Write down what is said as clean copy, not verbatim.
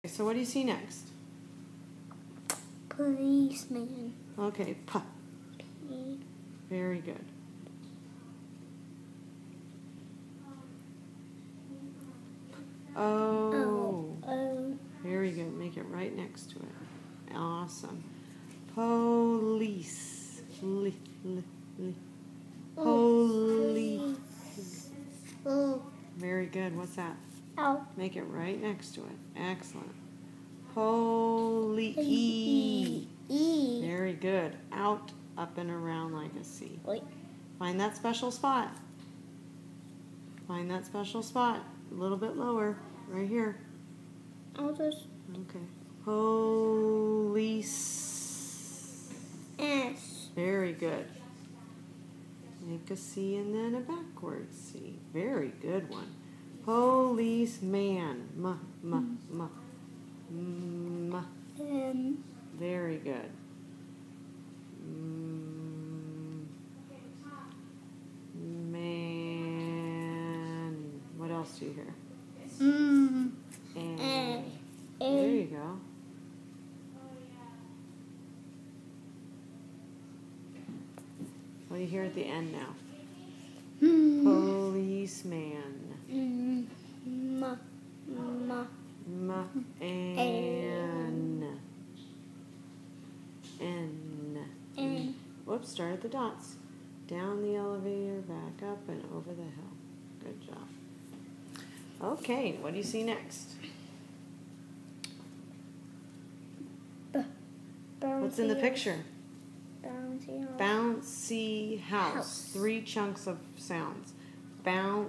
So what do you see next? Policeman. Okay, P. P. Very good. O. O. Very good. Make it right next to it. Awesome. Police. Police. O. Very good. What's that? O. Make it right next to it. Excellent. Police. E. Very good. Out, up, and around like a C. Wait. Find that special spot. Find that special spot. A little bit lower. Right here. I'll just. Okay. Police. S. Very good. Make a C and then a backwards C. Very good one. Policeman. M. M. Very good. Man. What else do you hear? And. There you go. What do you hear at the end now? Policeman. M. N. Whoops, start at the dots. Down the elevator, back up, and over the hill. Good job. Okay, what do you see next? What's in the picture? Bouncy house. Bouncy house. 3 chunks of sounds. Bounce.